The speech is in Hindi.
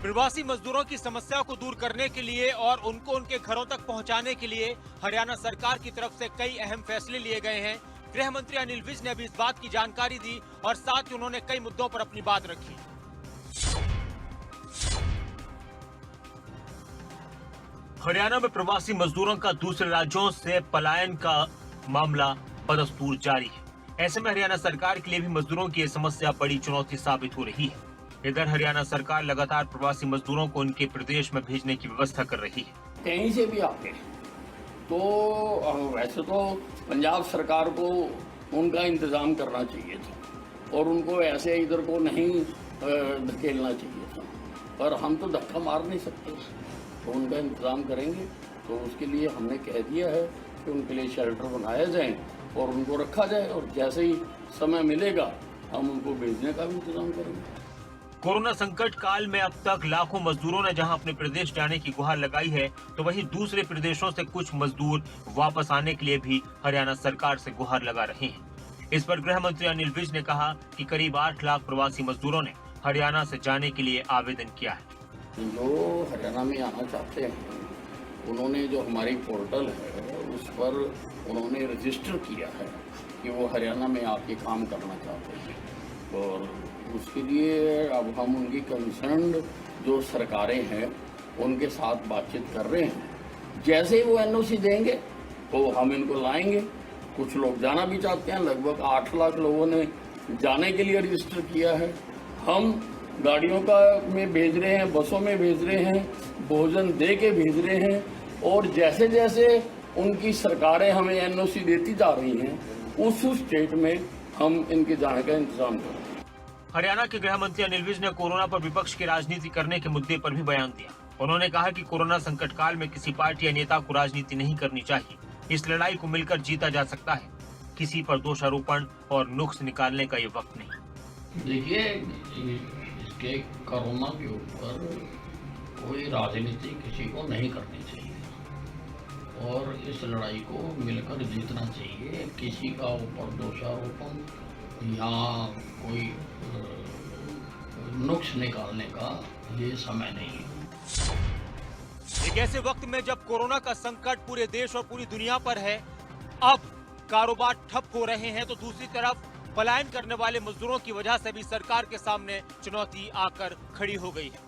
प्रवासी मजदूरों की समस्या को दूर करने के लिए और उनको उनके घरों तक पहुंचाने के लिए हरियाणा सरकार की तरफ से कई अहम फैसले लिए गए हैं। गृह मंत्री अनिल विज ने भी इस बात की जानकारी दी और साथ ही उन्होंने कई मुद्दों पर अपनी बात रखी। हरियाणा में प्रवासी मजदूरों का दूसरे राज्यों से पलायन का मामला बदस्तूर जारी है। ऐसे में हरियाणा सरकार के लिए भी मजदूरों की यह समस्या बड़ी चुनौती साबित हो रही है। इधर हरियाणा सरकार लगातार प्रवासी मजदूरों को उनके प्रदेश में भेजने की व्यवस्था कर रही है। कहीं से भी आते तो वैसे तो पंजाब सरकार को उनका इंतजाम करना चाहिए था और उनको ऐसे इधर को नहीं धकेलना चाहिए था, पर हम तो धक्का मार नहीं सकते, तो उनका इंतजाम करेंगे। तो उसके लिए हमने कह दिया है कि उनके लिए शेल्टर बनाया जाए और उनको रखा जाए, और जैसे ही समय मिलेगा हम उनको भेजने का भी इंतजाम करेंगे। कोरोना संकट काल में अब तक लाखों मजदूरों ने जहां अपने प्रदेश जाने की गुहार लगाई है, तो वहीं दूसरे प्रदेशों से कुछ मजदूर वापस आने के लिए भी हरियाणा सरकार से गुहार लगा रहे हैं। इस पर गृह मंत्री अनिल विज ने कहा कि करीब 8 लाख प्रवासी मजदूरों ने हरियाणा से जाने के लिए आवेदन किया है। जो हरियाणा में आना चाहते हैं उन्होंने जो हमारी पोर्टल है उस पर उन्होंने रजिस्टर किया है कि वो हरियाणा में आके काम करना चाहते हैं, और उसके लिए अब हम उनकी कंसर्न जो सरकारें हैं उनके साथ बातचीत कर रहे हैं। जैसे ही वो एनओसी देंगे तो हम इनको लाएंगे। कुछ लोग जाना भी चाहते हैं, लगभग 8 लाख लोगों ने जाने के लिए रजिस्टर किया है। हम गाड़ियों का में भेज रहे हैं, बसों में भेज रहे हैं, भोजन दे के भेज रहे हैं, और जैसे जैसे उनकी सरकारें हमें एनओसी देती जा रही हैं उस स्टेट में हम इनके जाने का इंतजाम करेंगे। हरियाणा के गृह मंत्री अनिल विज ने कोरोना पर विपक्ष की राजनीति करने के मुद्दे पर भी बयान दिया। उन्होंने कहा कि कोरोना संकट काल में किसी पार्टी या नेता को राजनीति नहीं करनी चाहिए। इस लड़ाई को मिलकर जीता जा सकता है। किसी पर दोषारोपण और नुक्स निकालने का ये वक्त नहीं। देखिए, इसके कोरोना के ऊपर कोई राजनीति किसी को नहीं करनी चाहिए और इस लड़ाई को मिलकर जीतना चाहिए। किसी का ऊपर दोषारोपण या कोई नुक्स निकालने का ये समय नहीं है। एक ऐसे वक्त में जब कोरोना का संकट पूरे देश और पूरी दुनिया पर है, अब कारोबार ठप हो रहे हैं, तो दूसरी तरफ पलायन करने वाले मजदूरों की वजह से भी सरकार के सामने चुनौती आकर खड़ी हो गई है।